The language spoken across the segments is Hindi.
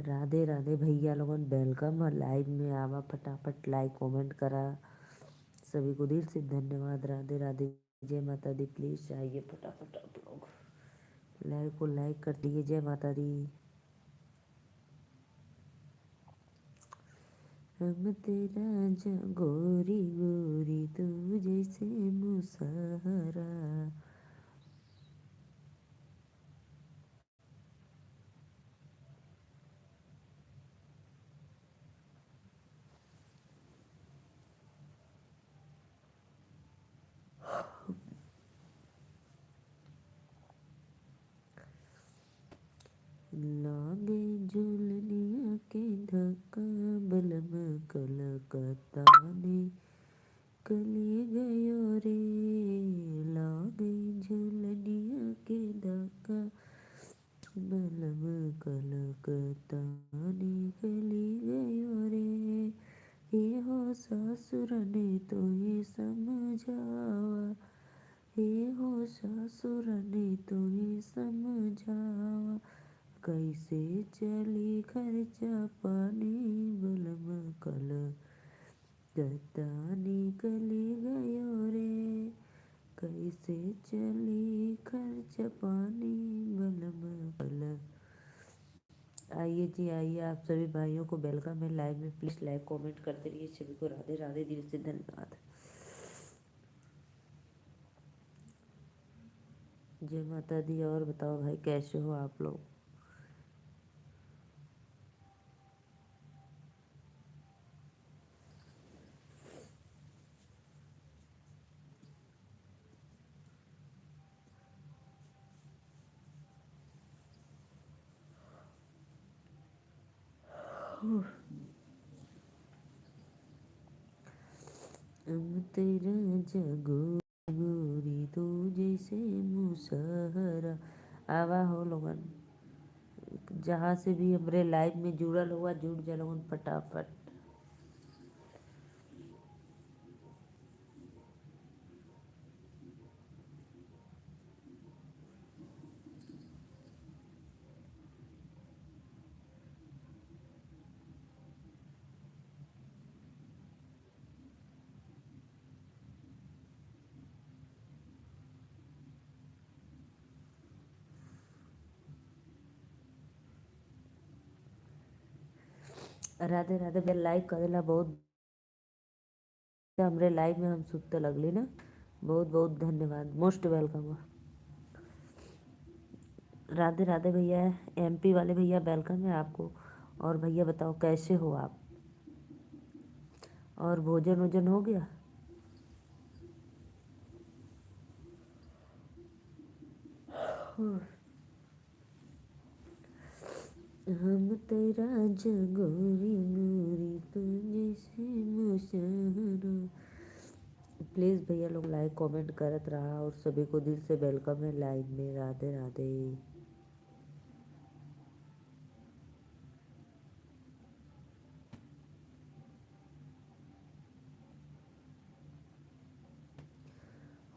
राधे राधे भैया लोगन, वेलकम और लाइव में आवा, फटाफट लाइक कमेंट करा। सभी को दिल से धन्यवाद। राधे राधे, जय माता दी। प्लीज आइए फटाफट आप लोग, लाइव को लाइक कर दिए। जय माता दी। हम तेरा गोरी गोरी तू जैसे मुसहरा। लागे झूलनिया के धक्का, बलम कलकत्ता ने कली गयो रे। लागे झूलनिया के धक्का, बलम कलकत्ता ने कली गयो रे। ये हो ससुर ने तो ये समझावा, ये हो ससुर ने तो ये समझावा। कैसे चली खर्चा पानी, बलम कलकत्ता निकली गयो रे। कैसे चली खर्च पानी, बलम कल। आइए जी आइए, आप सभी भाइयों को वेलकम है लाइव में। प्लीज लाइक कमेंट करते रहिए। सभी को राधे राधे, दिल से धन्यवाद। जय माता दी। और बताओ भाई, कैसे हो आप लोग? हम तेरा जगो गोरी तू जैसे मुसहरा। आवा हो लोगन, जहाँ से भी हमरे लाइव में जुड़ल हुआ जुड़ जा लोगन फटाफट। राधे राधे भैया, लाइक करेला बहुत। हमरे लाइव में हम सुनते लगली ना, बहुत बहुत धन्यवाद। Most welcome. राधे राधे भैया, एमपी वाले भैया वेलकम है आपको। और भैया बताओ कैसे हो आप? और भोजन वोजन हो गया? हम तेरा जगोरी गोरी तू जैसे मुसहरा। प्लीज़ भैया लोग लाइक कमेंट करत रहा, और सभी को दिल से वेलकम है लाइव में। राधे राधे।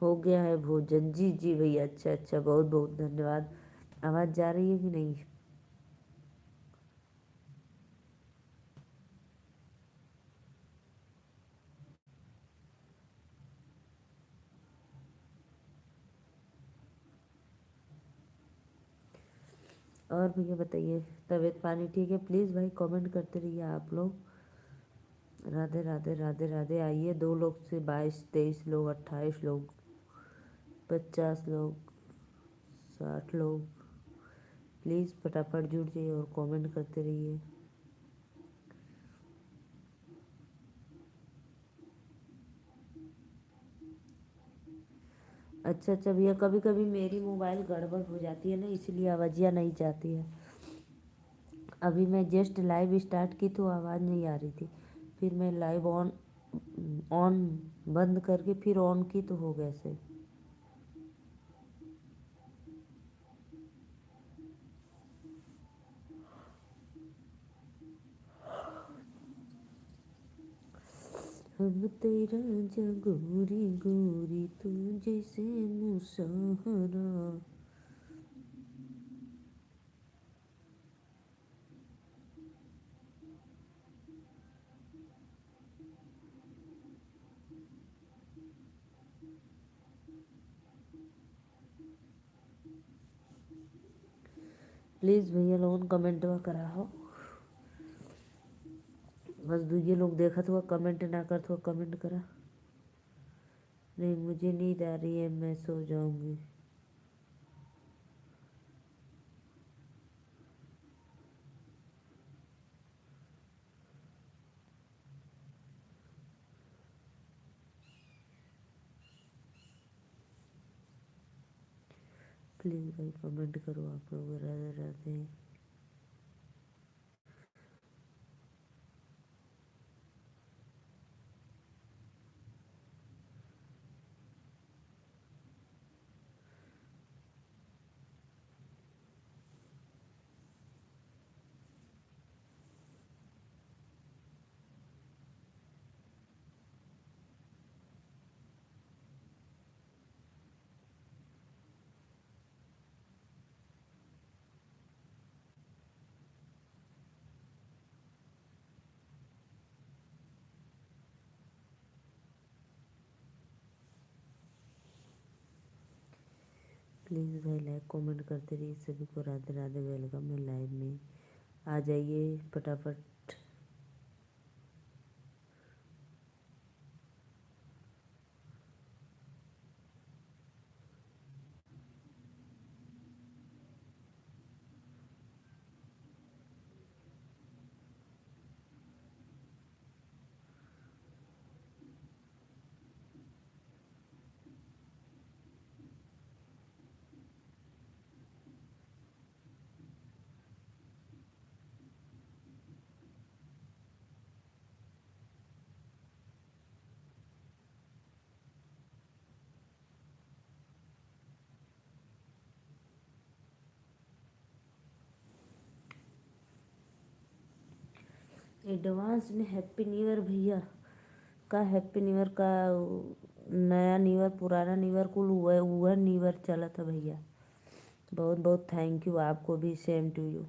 हो गया है भोजन? जी जी भैया, अच्छा अच्छा, बहुत बहुत धन्यवाद। आवाज़ जा रही है कि नहीं? और भैया बताइए, तबीयत पानी ठीक है? प्लीज़ भाई कमेंट करते रहिए आप लोग। राधे राधे राधे राधे। आइए, 2 लोग से 22 23 लोग, 28 लोग, 50 लोग, 60 लोग। प्लीज़ फटाफट जुड़ जाइए और कमेंट करते रहिए। अच्छा अच्छा भैया, कभी कभी मेरी मोबाइल गड़बड़ हो जाती है ना, इसलिए आवाज़िया नहीं जाती है। अभी मैं जस्ट लाइव स्टार्ट की तो आवाज़ नहीं आ रही थी, फिर मैं लाइव ऑन ऑन बंद करके फिर ऑन की तो हो गया सही। हम तेरा जगोरी गोरी तू जैसे मुसहरा। प्लीज़ भैया लोगन कमेंट करा हो। बस दूजे लोग देखत हुआ कमेंट ना करत हुआ कमेंट करा। नहीं मुझे नींद आ रही है, मैं सो जाऊंगी। प्लीज़ भाई कमेंट करो आप लोग। राधे राधे। प्लीज़ भाई लाइक कमेंट करते रहिए। सभी को राधे राधे। वेलकम है लाइव में। आ जाइए फटाफट। एडवांस में हैप्पी न्यू ईयर भैया का। हैप्पी न्यू ईयर का। नया न्यू ईयर पुराना न्यू ईयर कुल वह न्यू ईयर चला था भैया। बहुत बहुत थैंक यू आपको भी। Same to you.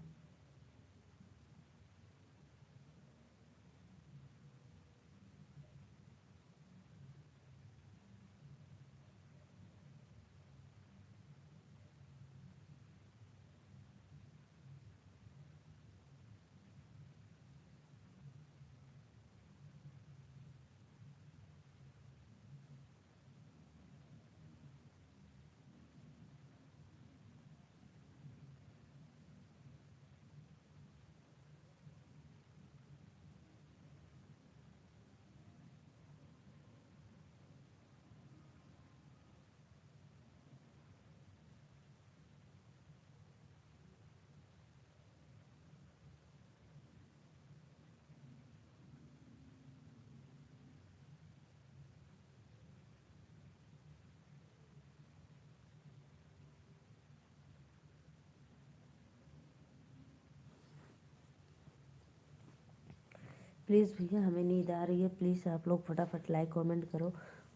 प्लीज़ भैया हमें नींद आ रही है। प्लीज़ आप लोग फटाफट लाइक कमेंट करो।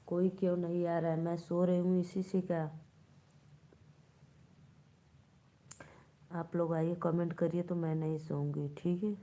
कोई क्यों नहीं आ रहा है? मैं सो रही हूँ इसी से क्या। आप लोग आइए कमेंट करिए तो मैं नहीं सोऊंगी। ठीक है।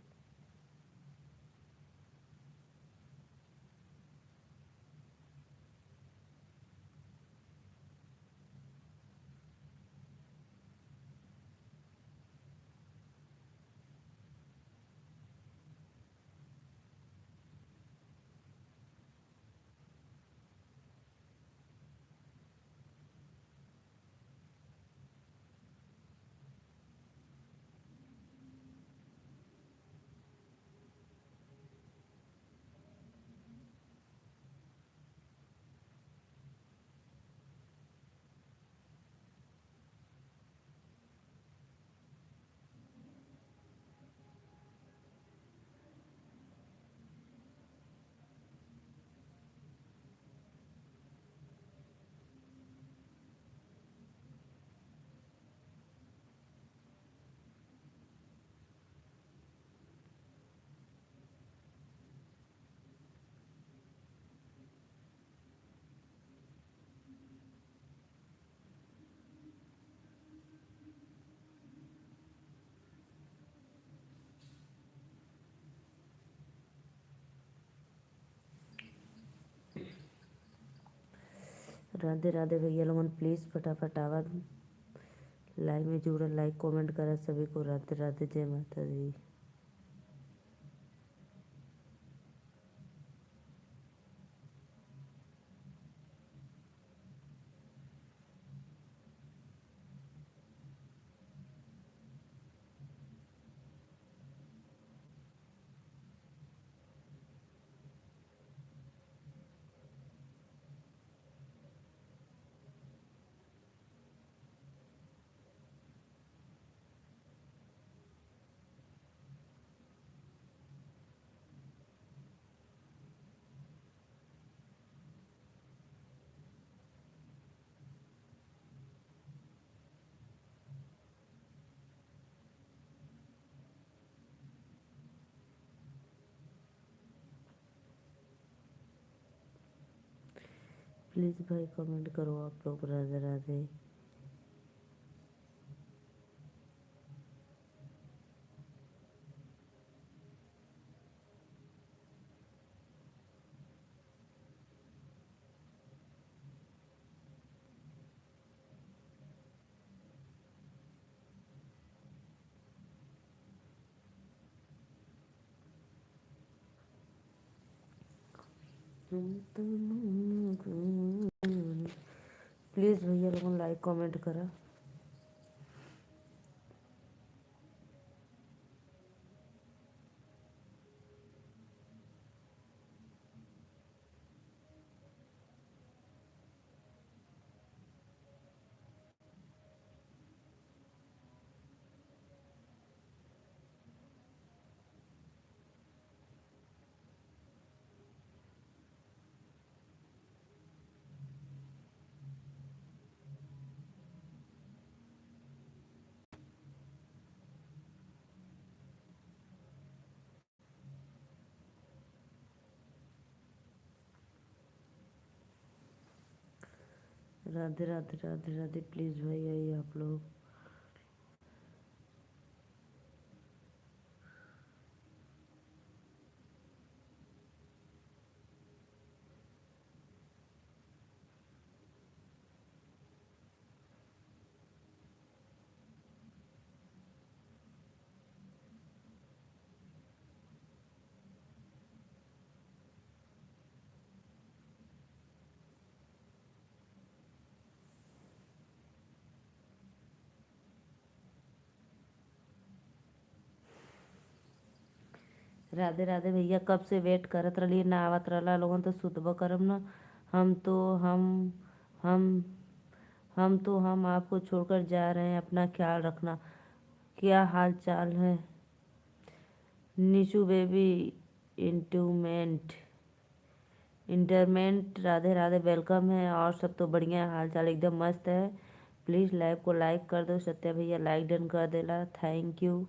राधे राधे भैया लोगन, प्लीज़ फटाफट आवा लाइव में जुड़ा, लाइक कमेंट करा सभी को। राधे राधे, जय माता दी। प्लीज़ भाई कमेंट करो आप लोग। राधे राधे। प्लीज़ भैया लोगों लाइक कमेंट करा। राधे राधे राधे राधे। प्लीज़ भाई आइए आप लोग। राधे राधे भैया, कब से वेट करत रही ना आवत रहला लोगन, तो सुतबा करम ना। हम तो हम हम आपको छोड़कर जा रहे हैं, अपना ख्याल रखना। क्या हाल चाल है निशु बेबी? इंटूमेंट इंटरमेंट, राधे राधे, वेलकम है। और सब तो बढ़िया, हाल चाल एकदम मस्त है। प्लीज़ लाइव को लाइक कर दो। सत्या भैया लाइक डन कर देला, थैंक यू।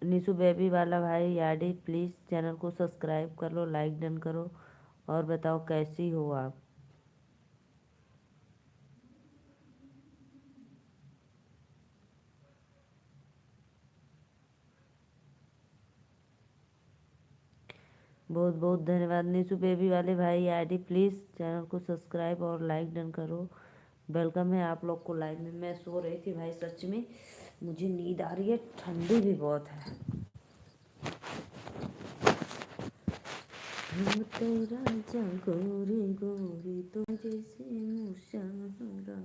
निशु बेबी वाला भाई याडी, प्लीज़ चैनल को सब्सक्राइब कर लो, लाइक डन करो। और बताओ कैसी हो आप? बहुत बहुत धन्यवाद निशु बेबी वाले भाई आईडी, प्लीज़ चैनल को सब्सक्राइब और लाइक डन करो। वेलकम है आप लोग को लाइव में। मैं सो रही थी भाई, सच में मुझे नींद आ रही है, ठंडी भी बहुत है। हम तेरा गोरी गोरी तुम जैसे मुशारा।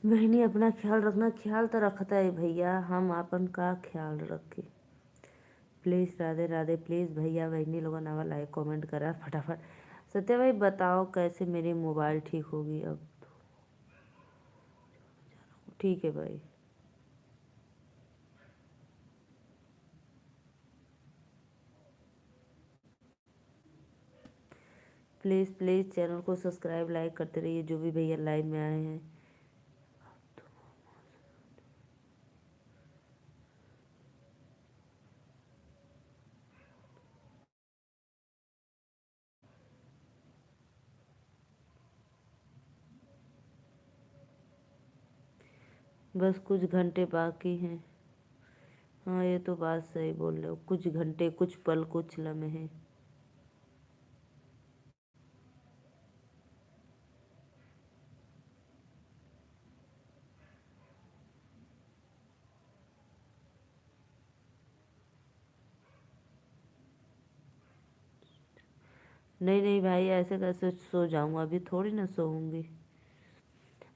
बहनी अपना ख्याल रखना। ख्याल तो रखता है भैया, हम अपन का ख्याल रखे। प्लीज़ राधे राधे। प्लीज़ भैया बहनी लोगों आवा लाइक कमेंट करा फटाफट। सत्या भाई बताओ कैसे मेरी मोबाइल ठीक होगी अब? ठीक है भाई। प्लीज़ प्लीज़ चैनल को सब्सक्राइब लाइक करते रहिए, जो भी भैया लाइव में आए हैं। बस कुछ घंटे बाकी हैं। हाँ ये तो बात सही बोल रहे हो, कुछ घंटे, कुछ पल, कुछ लम्हे। नहीं नहीं भाई, ऐसे कैसे सो जाऊंगा, अभी थोड़ी ना सोऊंगी।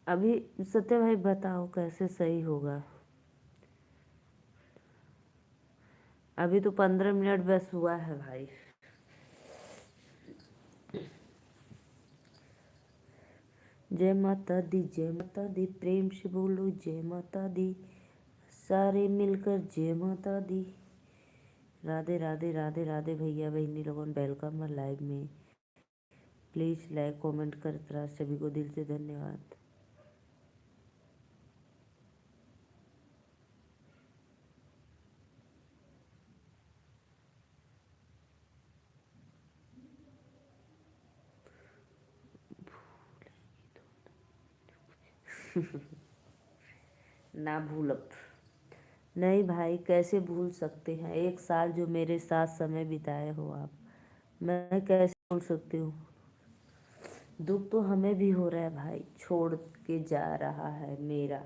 अभी सत्य भाई बताओ कैसे सही होगा। अभी तो 15 मिनट बस हुआ है भाई। जय माता दी, जय माता दी, प्रेम से बोलो जय माता दी, सारे मिलकर जय माता दी। राधे राधे राधे राधे भैया बहनी लोगों, वेलकम है लाइव में। प्लीज़ लाइक कमेंट करते रहा, सभी को दिल से धन्यवाद। ना भूलब। नहीं भाई, कैसे भूल सकते हैं, एक साल जो मेरे साथ समय बिताए हो आप, मैं कैसे भूल सकती हूँ। दुख तो हमें भी हो रहा है भाई, छोड़ के जा रहा है मेरा।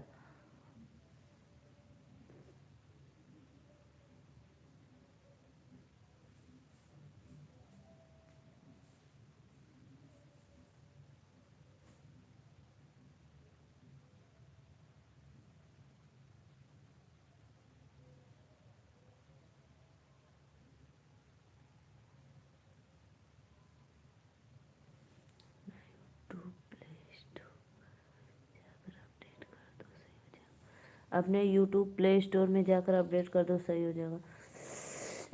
टू प्ले स्टोर जाकर अपडेट कर दो, सही हो जाएगा। अपने यूट्यूब प्ले स्टोर में जाकर अपडेट कर दो, सही हो जाएगा।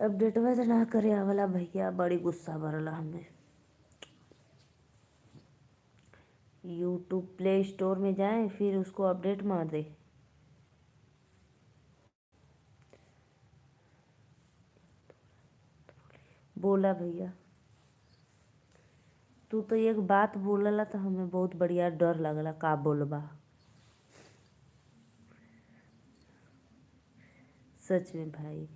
अपडेट वैसे ना करे वाला भैया, बड़ी गुस्सा भरला हमें। यूट्यूब प्ले स्टोर में जाए फिर उसको अपडेट मार दे। बोला भैया, तू तो एक बात बोलला तो हमें बहुत बढ़िया डर लगला, का बोलबा। सच में भाई।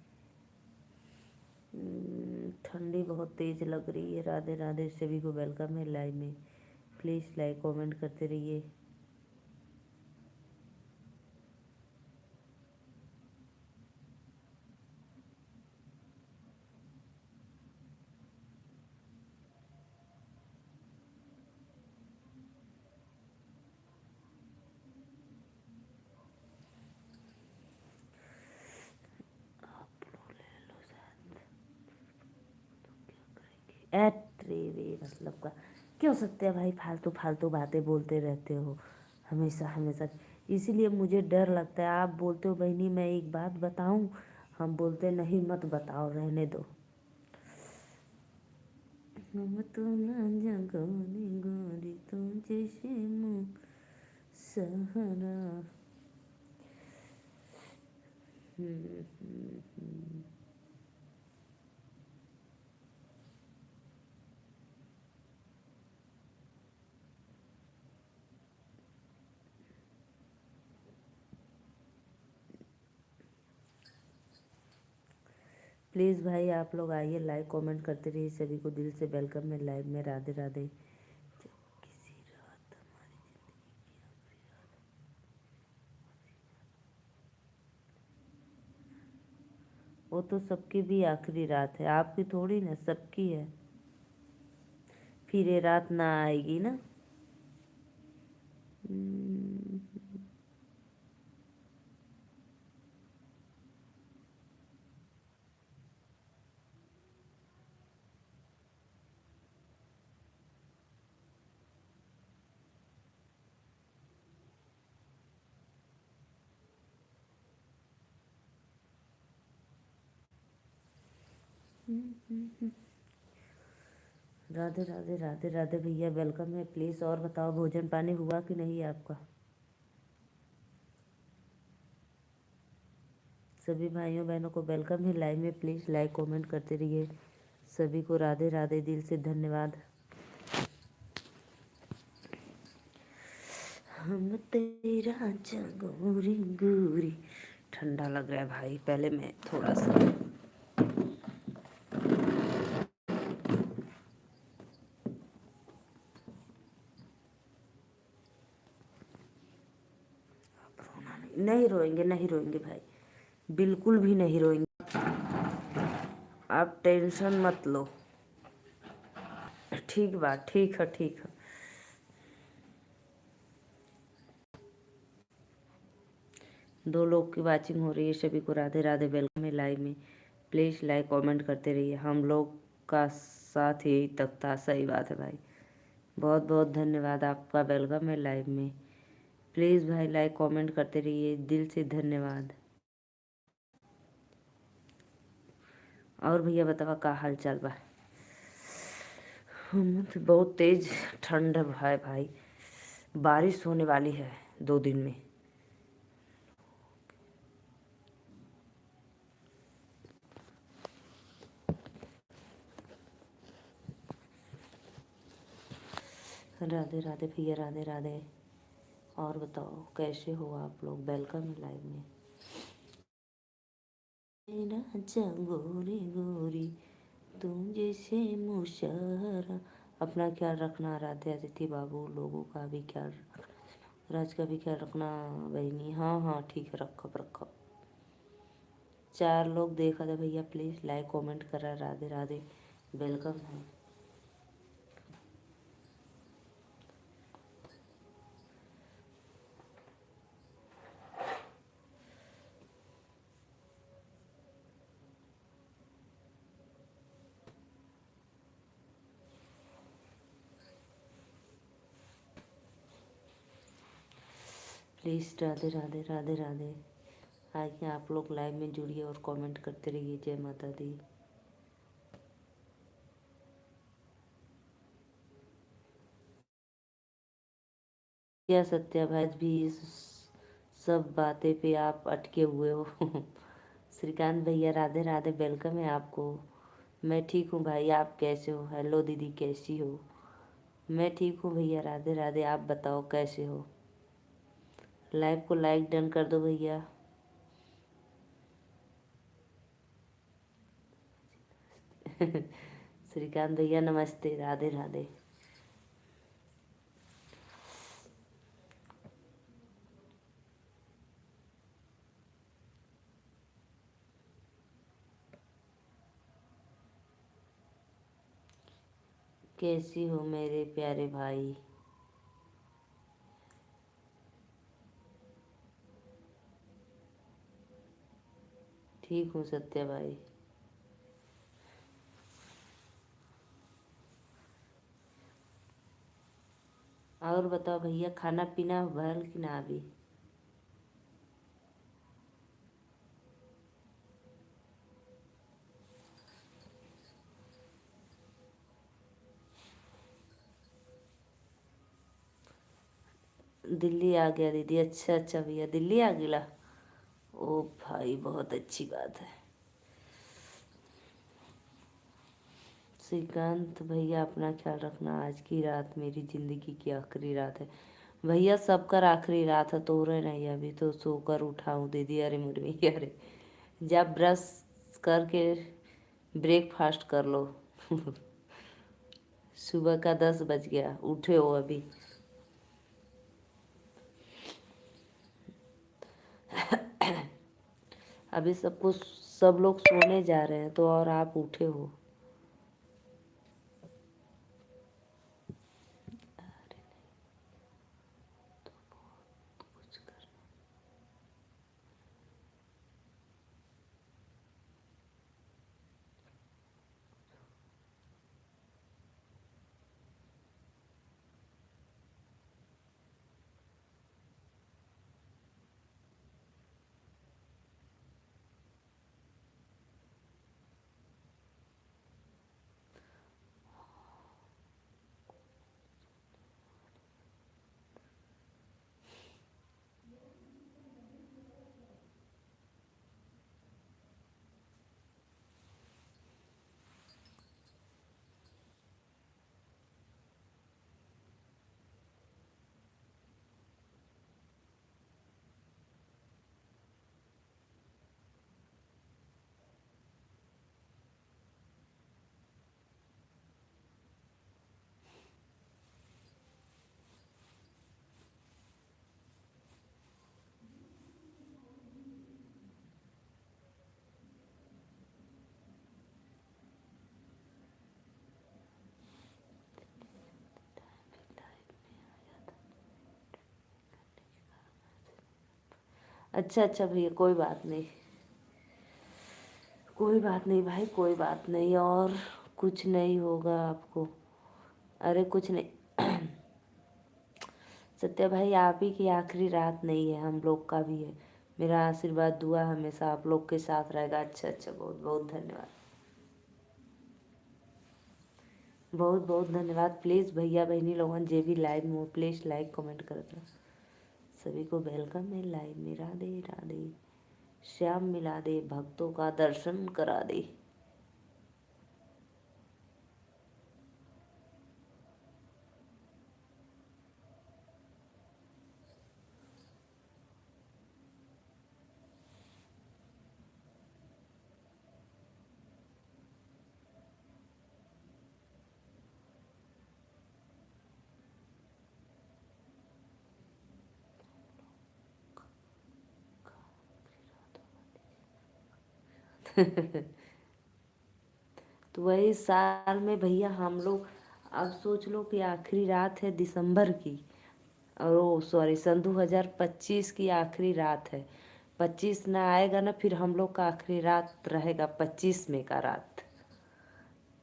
ठंडी बहुत तेज लग रही है। राधे राधे, सभी को वेलकम है लाइव में। प्लीज़ लाइक कमेंट करते रहिए। एट्रे वे मतलब का क्यों सकते हैं भाई, फालतू फालतू बातें बोलते रहते हो हमेशा हमेशा। इसीलिए मुझे डर लगता है। आप बोलते हो बहनी मैं एक बात बताऊं, हम बोलते नहीं मत बताओ, रहने दो। हम तो ना जगाने गोरी तो जैसे मुँह सहारा। प्लीज़ भाई आप लोग आइए, लाइक कमेंट करते रहिए, सभी को दिल से वेलकम है लाइव में। राधे राधे। किसी रात वो तो सबकी भी आखिरी रात है, आपकी थोड़ी ना, सबकी है। फिर ये रात ना आएगी ना। हम्म, राधे राधे राधे राधे भैया, वेलकम है। प्लीज़ और बताओ, भोजन पानी हुआ कि नहीं आपका। सभी भाइयों बहनों को वेलकम है लाइव में। प्लीज़ लाइक कमेंट करते रहिए, सभी को राधे राधे, दिल से धन्यवाद। हम तेरा जगोरी गोरी। ठंडा लग रहा है भाई, पहले मैं थोड़ा सा नहीं रोएंगे, नहीं रोएंगे भाई, बिल्कुल भी नहीं रोएंगे। आप टेंशन मत लो। ठीक बा, ठीक है, ठीक है। दो लोग की वाचिंग हो रही है, सभी को राधे राधे, वेलकम है लाइव में। प्लीज़ लाइक कमेंट करते रहिए, हम लोग का साथ यही तक था। सही बात है भाई, बहुत बहुत धन्यवाद आपका, वेलकम है लाइव में। प्लीज़ भाई लाइक कमेंट करते रहिए, दिल से धन्यवाद। और भैया बतावा का हाल चाल बा? तो बहुत तेज ठंड है भाई, बारिश होने वाली है 2 दिन में। राधे राधे भैया, राधे राधे। और बताओ कैसे हो आप लोग, वेलकम है लाइव में। राजा गोरी गोरी तुम जैसे मुशहरा। अपना ख्याल रखना राधे, अदिति बाबू, लोगों का भी ख्याल, राज का भी ख्याल रखना बहनी। हाँ हाँ ठीक है, रखो रखो। 4 लोग देखा था भैया, प्लीज़ लाइक कमेंट करा, राधे राधे, वेलकम है। प्लीज़ राधे राधे, राधे राधे। आइए आप लोग लाइव में जुड़िए और कमेंट करते रहिए। जय माता दी। क्या सत्या भाई, आज भी इस सब बातें पे आप अटके हुए हो? श्रीकांत भैया राधे राधे, वेलकम है आपको। मैं ठीक हूँ भाई, आप कैसे हो? हेलो दीदी, कैसी हो? मैं ठीक हूँ भैया, राधे राधे। आप बताओ कैसे हो? लाइव को लाइक डन कर दो भैया। श्रीकांत भैया नमस्ते, राधे राधे। कैसी हो मेरे प्यारे भाई? ठीक हूँ सत्या भाई। और बताओ भैया, खाना पीना भल कि ना अभी? दिल्ली आ गया दीदी? अच्छा अच्छा भैया, दिल्ली आ गिला। ओ भाई, बहुत अच्छी बात है। श्रीकांत भैया अपना ख्याल रखना, आज की रात मेरी ज़िंदगी की आखिरी रात है। भैया सबका आखिरी रात है, तो रहे नहीं, अभी तो सोकर उठाऊँ दीदी। अरे मुर्मी, अरे जब ब्रश करके ब्रेकफास्ट कर लो। सुबह का 10 बज गया, उठे हो अभी? अभी सबको, सब लोग सोने जा रहे हैं तो, और आप उठे हो? अच्छा अच्छा भैया, कोई बात नहीं, कोई बात नहीं भाई, कोई बात नहीं। और कुछ नहीं होगा आपको। अरे कुछ नहीं। सत्या भाई, आप ही की आखिरी रात नहीं है, हम लोग का भी है। मेरा आशीर्वाद दुआ हमेशा आप लोग के साथ रहेगा। अच्छा अच्छा, बहुत बहुत धन्यवाद, बहुत बहुत धन्यवाद। प्लीज़ भैया बहनी लोगन जे भी लाइव में हो, प्लीज़ लाइक कमेंट कर दो। सभी को वेलकम है लाइव में। राधे राधे। श्याम मिला दे, भक्तों का दर्शन करा दे। तो वही साल में भैया हम लोग, अब सोच लो कि आखिरी रात है दिसंबर की, और वो सॉरी सन 2025 की आखिरी रात है। 25 ना आएगा ना, फिर हम लोग का आखिरी रात रहेगा 25 में का रात।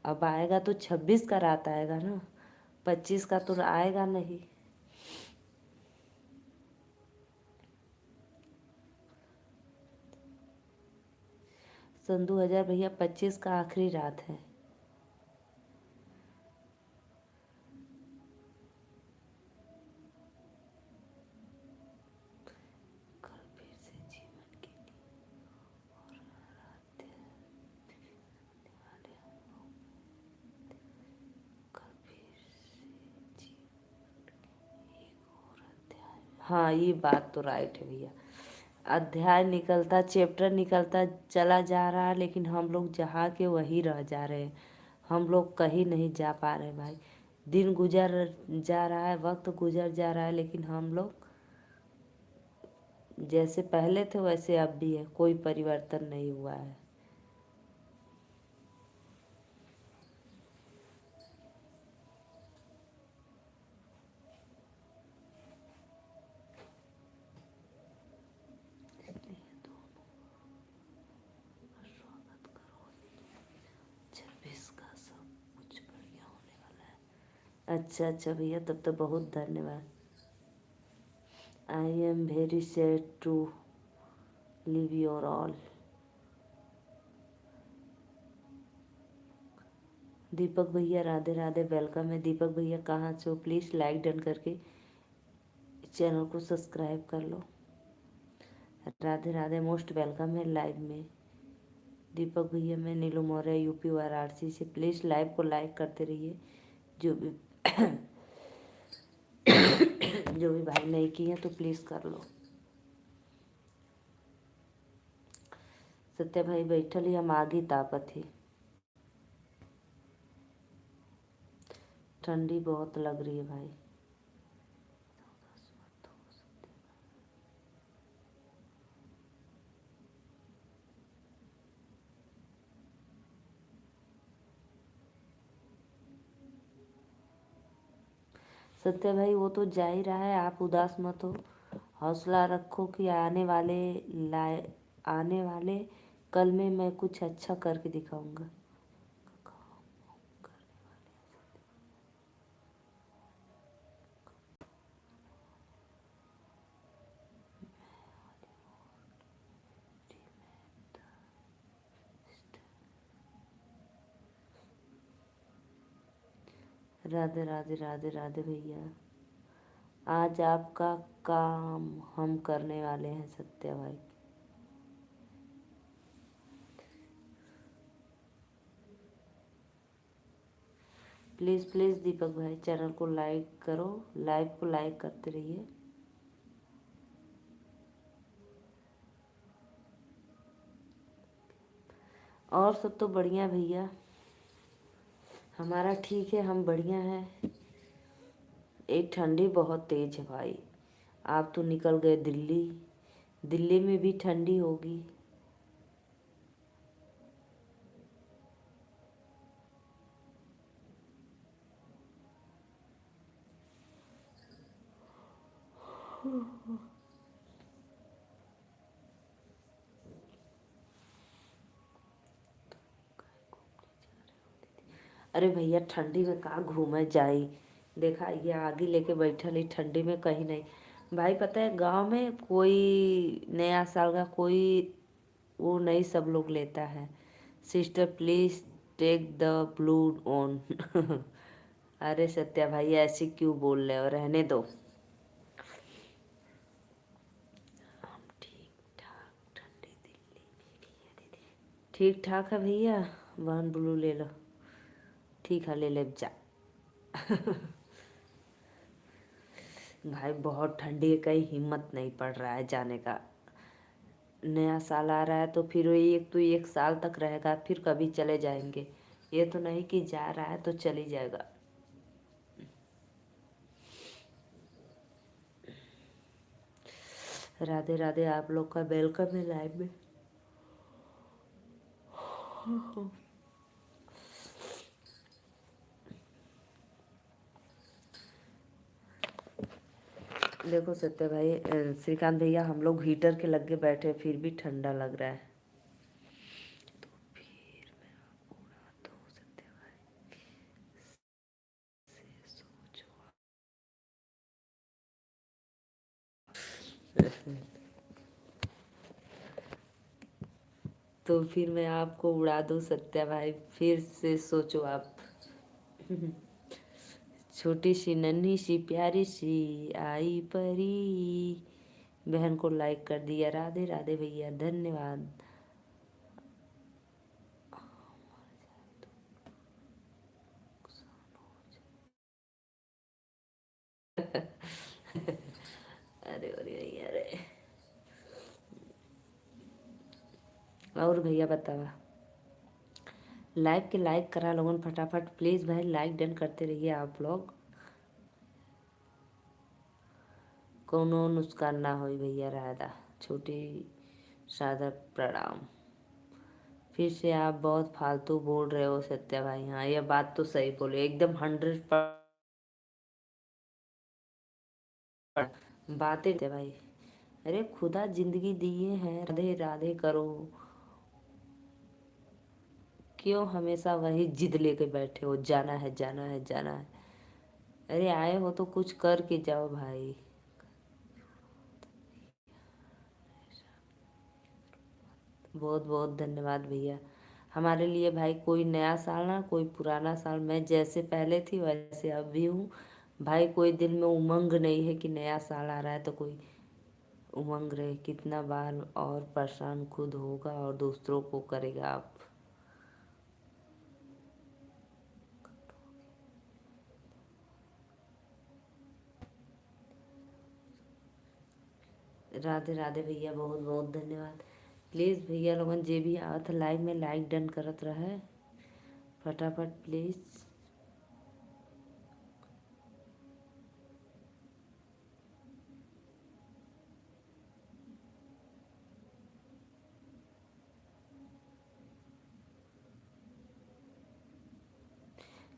अब आएगा तो 26 का रात आएगा ना, 25 का तो आएगा नहीं। सन 2000 भैया 25 का आखिरी रात है। कल फिर से जीवन के कल फिर से एक और अध्याय। हाँ, ये बात तो राइट है भैया। अध्याय निकलता, चैप्टर निकलता चला जा रहा है, लेकिन हम लोग जहाँ के वहीं रह जा रहे हैं। हम लोग कहीं नहीं जा पा रहे भाई। दिन गुजर जा रहा है, वक्त गुजर जा रहा है, लेकिन हम लोग जैसे पहले थे वैसे अब भी है, कोई परिवर्तन नहीं हुआ है। स्वागत करो, 26 का सब कुछ बढ़िया होने वाला है। अच्छा अच्छा भैया, तब तो बहुत धन्यवाद। I am very sad to leave your all. Deepak भैया राधे राधे, वेलकम है। दीपक भैया कहाँ से हो? प्लीज़ लाइक डन करके चैनल को सब्सक्राइब कर लो। राधे राधे, मोस्ट वेलकम है लाइव में। दीपक भैया, मैं नीलू मौर्य यूपी वाराणसी से। प्लीज़ लाइव को लाइक करते रहिए। जो भी जो भी भाई नहीं किए हैं तो प्लीज़ कर लो। सत्या भाई बैठल ही हम आगे तापत ही। ठंडी बहुत लग रही है भाई। सत्या भाई वो तो जा ही रहा है, आप उदास मत हो। हौसला रखो कि लाए आने वाले कल में मैं कुछ अच्छा करके दिखाऊंगा। राधे राधे राधे राधे भैया, आज आपका काम हम करने वाले हैं सत्या भाई। प्लीज़ प्लीज़ दीपक भाई चैनल को लाइक करो, लाइव को लाइक करते रहिए। और सब तो बढ़िया भैया, हमारा ठीक है, हम बढ़िया हैं। एक ठंडी बहुत तेज है भाई। आप तो निकल गए दिल्ली, दिल्ली में भी ठंडी होगी। अरे भैया ठंडी में कहाँ घूमे जाई। देखा ये आगे लेके बैठल ही ठंडी में कहीं नहीं। भाई पता है गांव में कोई नया साल का कोई वो नहीं, सब लोग लेता है। Sister please take the blue on. अरे सत्या भाई ऐसे क्यों बोल रहे हो, रहने दो। ठीक ठाक ठंडी दिल्ली ठीक ठाक है भैया। वन ब्लू ले लो। ठीक है ले ले जा। भाई बहुत ठंडी है, कहीं हिम्मत नहीं पड़ रहा है जाने का। नया साल आ रहा है तो फिर वही एक तो एक साल तक रहेगा, फिर कभी चले जाएंगे। ये तो नहीं कि जा रहा है तो चली जाएगा। राधे राधे, आप लोग का वेलकम है लाइव में। देखो सत्य भाई श्रीकांत भैया, हम लोग हीटर के लग के बैठे फिर भी ठंडा लग रहा है। तो फिर मैं आपको उड़ाता हूँ सत्य भाई से सोचो। तो फिर मैं आपको उड़ा दूँ सत्या भाई, फिर से सोचो आप। छोटी सी नन्ही सी प्यारी सी आई परी। बहन को लाइक कर दिया, राधे राधे भैया धन्यवाद। अरे अरे भैया अरे। और भैया बतावा लाइव के लाइक करा लोगन फटाफट प्लीज़ भाई, लाइक डन करते रहिए आप लोग। कोनो नुकसान ना हो भैया, राधा छोटी सादा प्रणाम। फिर से आप बहुत फालतू बोल रहे हो सत्या भाई। हाँ यह बात तो सही बोले, एकदम 100 बातें थे भाई। अरे खुदा जिंदगी दिए हैं, राधे राधे करो। क्यों हमेशा वही जिद लेके बैठे हो, जाना है जाना है जाना है। अरे आए हो तो कुछ कर के जाओ भाई। बहुत बहुत धन्यवाद भैया। हमारे लिए भाई कोई नया साल ना कोई पुराना साल, मैं जैसे पहले थी वैसे अब भी हूँ। भाई कोई दिल में उमंग नहीं है कि नया साल आ रहा है तो कोई उमंग रहे। कितना बार और परेशान खुद होगा और दूसरों को करेगा आप। राधे राधे भैया बहुत बहुत धन्यवाद। प्लीज़ भैया लोगन जे भी आवत लाइव में लाइक डन करत रहे फटाफट प्लीज़।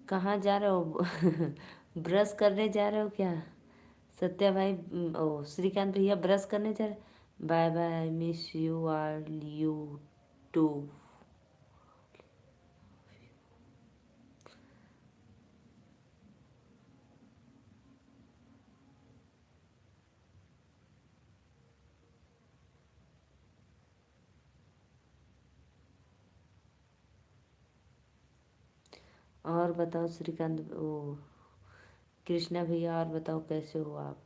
कहाँ जा रहे हो? ब्रश करने जा रहे हो क्या सत्या भाई? ओ श्रीकांत भैया ब्रश करने जा रहे। Bye bye, miss you are you too. और बताओ श्रीकांत ओ कृष्णा भैया, और बताओ कैसे हो आप?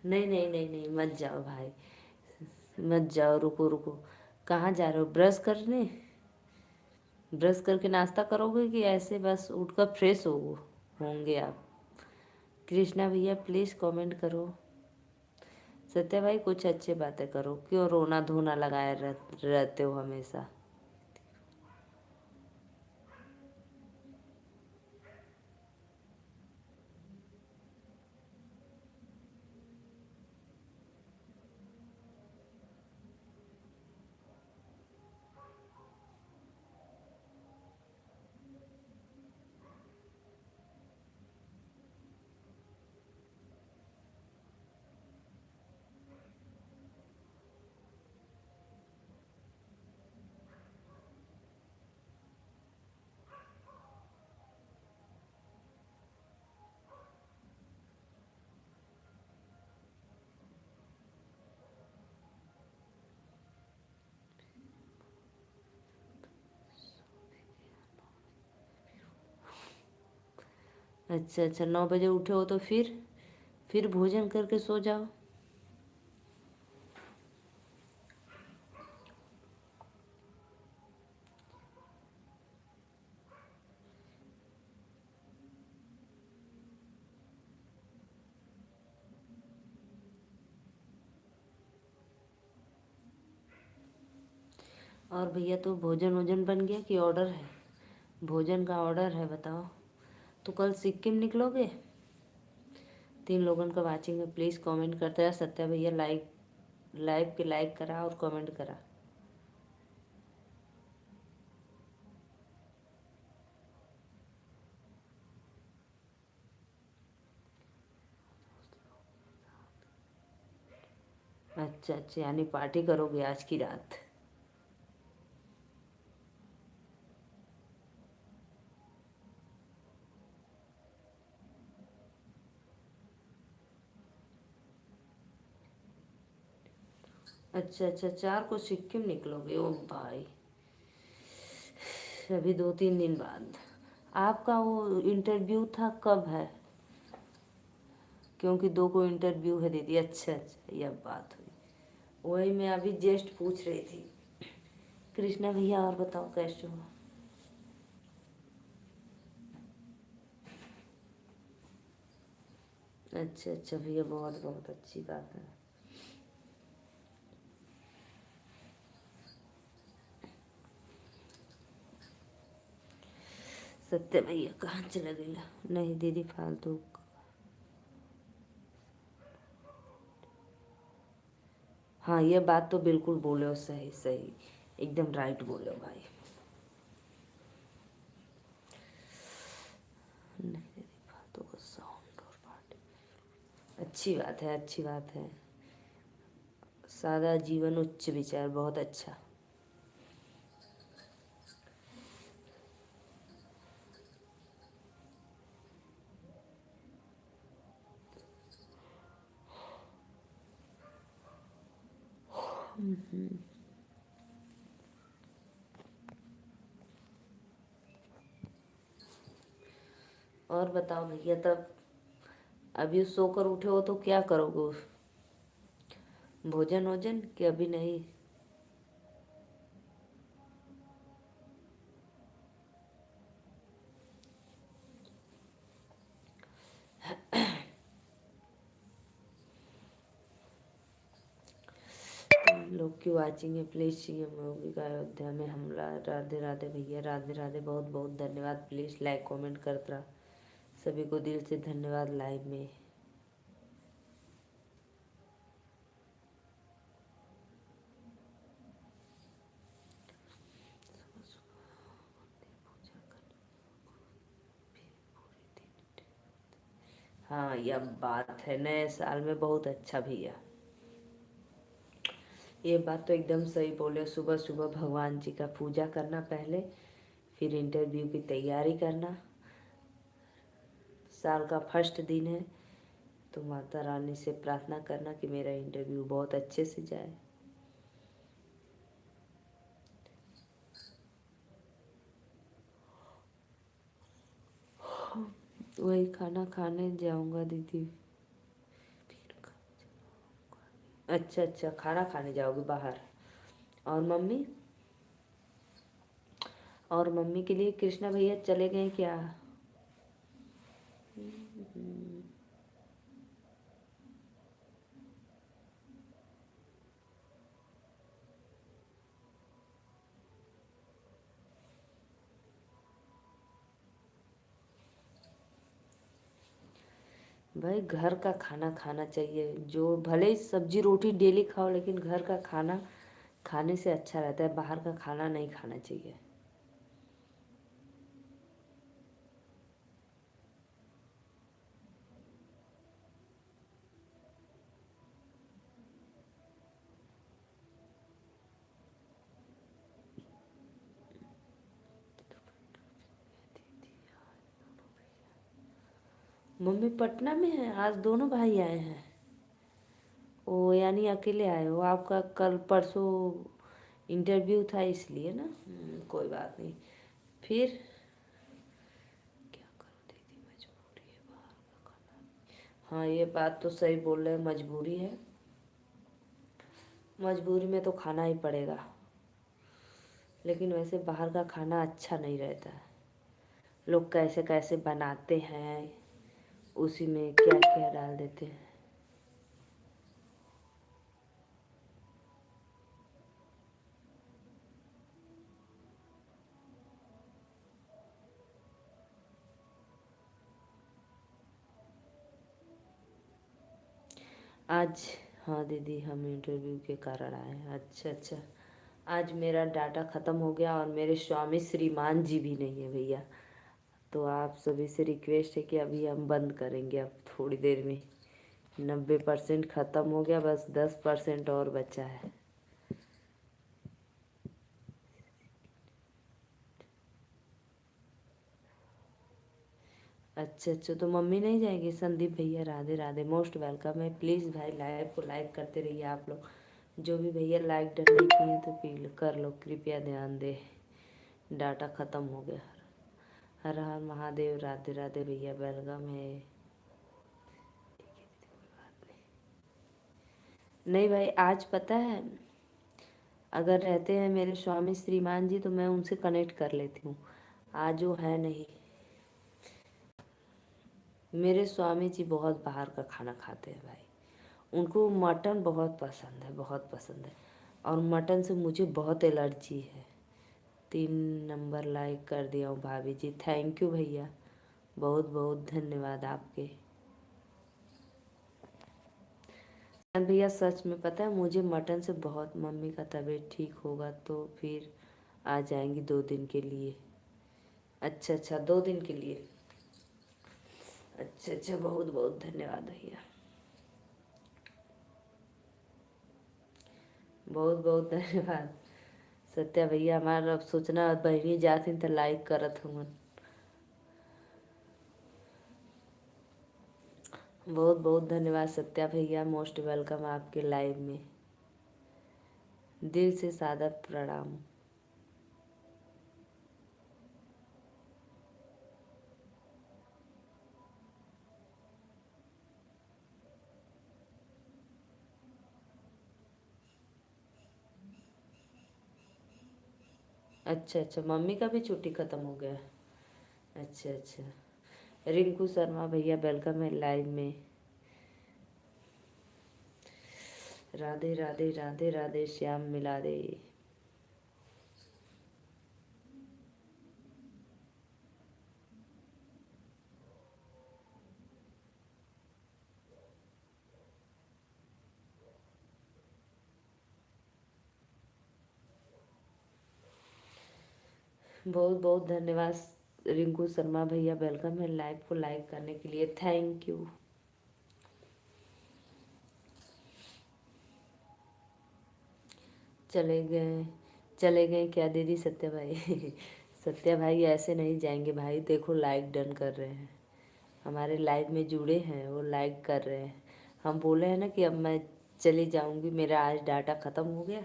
नहीं नहीं नहीं नहीं मत जाओ भाई, मत जाओ, रुको रुको। कहाँ जा रहे हो ब्रश करने? ब्रश करके नाश्ता करोगे कि ऐसे बस उठकर फ्रेश हो होंगे आप? कृष्णा भैया प्लीज़ कमेंट करो। सत्या भाई कुछ अच्छी बातें करो, क्यों रोना धोना लगाए रहते हो हमेशा? अच्छा अच्छा, 9 बजे उठे हो तो फिर भोजन करके सो जाओ। और भैया तो भोजन वोजन बन गया कि ऑर्डर है? भोजन का ऑर्डर है, बताओ। तो कल सिक्किम निकलोगे? 3 लोगों का वाचिंग है, प्लीज़ कमेंट करते रहा। सत्या भैया लाइव के लाइक करा और कमेंट करा। अच्छा अच्छा, यानी पार्टी करोगे आज की रात? अच्छा अच्छा, 4 को सिक्किम निकलोगे? ओ भाई, अभी 2-3 दिन बाद। आपका वो इंटरव्यू था कब है? क्योंकि 2 को इंटरव्यू है दीदी। अच्छा अच्छा, यह बात हुई। वही मैं अभी जस्ट पूछ रही थी। कृष्णा भैया और बताओ कैसे हो? अच्छा अच्छा भैया, बहुत बहुत अच्छी बात है। सत्य भैया कहाँ चला गया? नहीं दीदी, फालतू। हाँ, ये बात तो बिल्कुल बोले हो, सही सही, एकदम राइट बोले हो भाई। नहीं दीदी, फालतू का साउंड और पार्टी। अच्छी बात है, अच्छी बात है। सादा जीवन उच्च विचार, बहुत अच्छा। और बताओ भैया, तब अभी सोकर उठे हो तो क्या करोगे? भोजन वोजन कि अभी नहीं? लोग की वाचिंग है, प्लीज़ सीएम योगी का अयोध्या में हमला। राधे राधे भैया, राधे राधे, बहुत बहुत धन्यवाद। प्लीज़ लाइक कमेंट करता रहा। सभी को दिल से धन्यवाद लाइव में। हाँ, यह बात है, नए साल में बहुत अच्छा भैया। ये बात तो एकदम सही बोले। सुबह सुबह भगवान जी का पूजा करना पहले, फिर इंटरव्यू की तैयारी करना। साल का फर्स्ट दिन है, तो माता रानी से प्रार्थना करना कि मेरा इंटरव्यू बहुत अच्छे से जाए। वही खाना खाने जाऊंगा दीदी। अच्छा अच्छा, खाना खाने जाओगे बाहर? और मम्मी? और मम्मी के लिए कृष्णा भैया चले गए क्या? भाई, घर का खाना खाना चाहिए। जो भले ही सब्जी रोटी डेली खाओ, लेकिन घर का खाना खाने से अच्छा रहता है। बाहर का खाना नहीं खाना चाहिए। मम्मी पटना में है? आज दोनों भाई आए हैं? ओ, यानी अकेले आए हो? आपका कल परसों इंटरव्यू था इसलिए ना। कोई बात नहीं। फिर क्या करो दीदी, मजबूरी हाँ ये बात तो सही बोल रहे हैं, मजबूरी है, मजबूरी में तो खाना ही पड़ेगा। लेकिन वैसे बाहर का खाना अच्छा नहीं रहता है, लोग कैसे कैसे बनाते हैं, उसी में क्या क्या डाल देते हैं। आज, हाँ दीदी हम इंटरव्यू के कारण आए हैं। अच्छा अच्छा, आज मेरा डाटा ख़त्म हो गया और मेरे स्वामी श्रीमान जी भी नहीं है भैया। तो आप सभी से रिक्वेस्ट है कि अभी हम बंद करेंगे, अब थोड़ी देर में 90% ख़त्म हो गया, बस 10% और बचा है। अच्छा अच्छा, तो मम्मी नहीं जाएगी? संदीप भैया राधे राधे, मोस्ट वेलकम है। प्लीज़ भाई लाइव को लाइक करते रहिए आप लोग। जो भी भैया लाइक डन नहीं किए तो प्लीज कर लो, कृपया ध्यान दे, डाटा ख़त्म हो गया। हर हर महादेव, राधे राधे भैया, वेलकम है। नहीं भाई, आज पता है, अगर रहते हैं मेरे स्वामी श्रीमान जी तो मैं उनसे कनेक्ट कर लेती हूँ, आज वो है नहीं। मेरे स्वामी जी बहुत बाहर का खाना खाते हैं भाई, उनको मटन बहुत पसंद है, बहुत पसंद है, और मटन से मुझे बहुत एलर्जी है। 3 नंबर लाइक कर दिया हूँ भाभी जी, थैंक यू भैया, बहुत बहुत धन्यवाद आपके। भैया सच में पता है, मुझे मटन से बहुत, मम्मी का तबीयत ठीक होगा तो फिर आ जाएंगी 2 दिन के लिए। अच्छा अच्छा, 2 दिन के लिए। अच्छा अच्छा, बहुत बहुत धन्यवाद भैया, बहुत बहुत धन्यवाद। सत्या भैया हमारा, अब सोचना बहनी जाती तो लाइक करत हूँ। बहुत बहुत धन्यवाद सत्या भैया, मोस्ट वेलकम आपके लाइव में, दिल से सादर प्रणाम। अच्छा अच्छा, मम्मी का भी छुट्टी ख़त्म हो गया। अच्छा अच्छा, रिंकू शर्मा भैया वेलकम है लाइव में। राधे राधे राधे राधे, श्याम मिला दे। बहुत बहुत धन्यवाद रिंकू शर्मा भैया, वेलकम है लाइव को लाइक करने के लिए, थैंक यू। चले गए, चले गए क्या दीदी सत्या भाई? सत्या भाई ऐसे नहीं जाएंगे भाई, देखो लाइक डन कर रहे हैं, हमारे लाइव में जुड़े हैं, वो लाइक कर रहे हैं। हम बोले हैं ना कि अब मैं चली जाऊंगी, मेरा आज डाटा ख़त्म हो गया,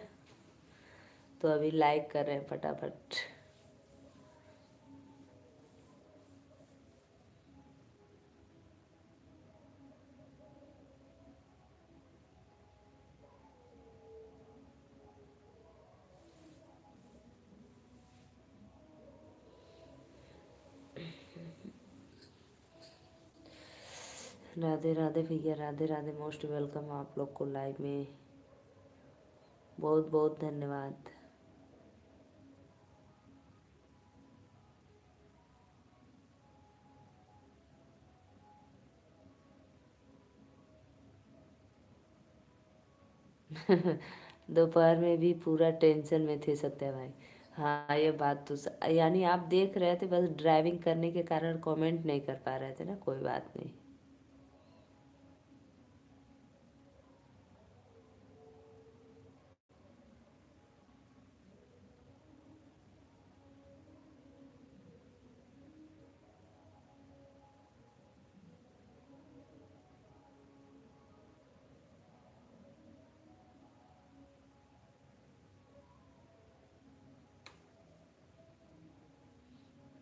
तो अभी लाइक कर रहे हैं फटाफट। राधे राधे भैया, राधे राधे, मोस्ट वेलकम आप लोग को लाइव में, बहुत बहुत धन्यवाद। दोपहर में भी पूरा टेंशन में थे सत्या भाई। हाँ ये बात तो यानी आप देख रहे थे, बस ड्राइविंग करने के कारण कमेंट नहीं कर पा रहे थे ना, कोई बात नहीं।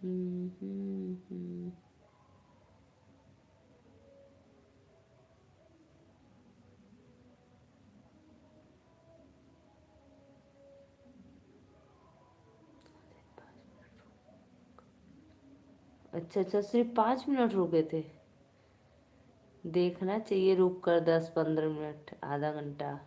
हम्म, हम्म, हम्म। अच्छा अच्छा, सिर्फ 5 मिनट रुके थे। देखना चाहिए रुक कर 10-15 मिनट, आधा घंटा।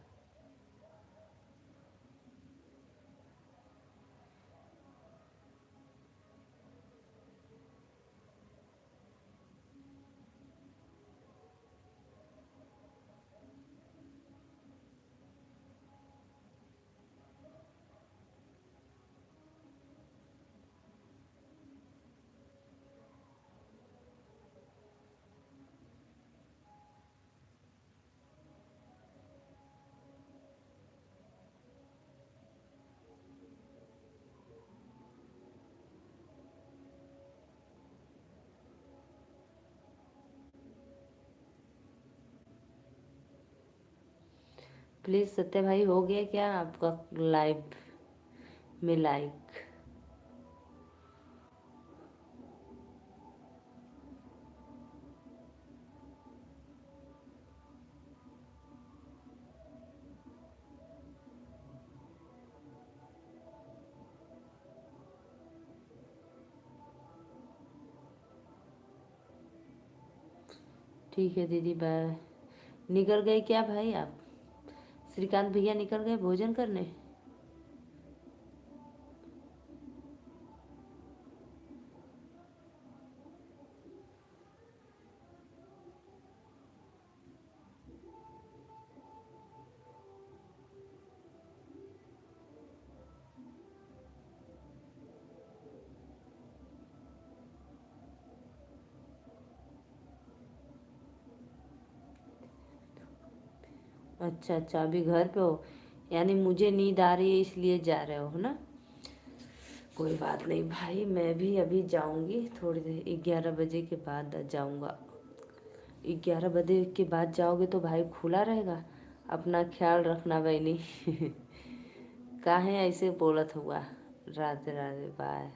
प्लीज़ सत्य भाई, हो गया क्या आपका लाइव में लाइक? ठीक है दीदी, बाय। निकल गए क्या भाई आप? श्रीकांत भैया निकल गए भोजन करने? अच्छा अच्छा, अभी घर पे हो, यानी मुझे नींद आ रही है इसलिए जा रहे हो ना? कोई बात नहीं भाई, मैं भी अभी जाऊंगी थोड़ी देर, 11 बजे के बाद जाऊंगा। 11 बजे के बाद जाओगे तो भाई खुला रहेगा। अपना ख्याल रखना बहनी। काहे ऐसे बोलत हुआ? राधे राधे, बाय।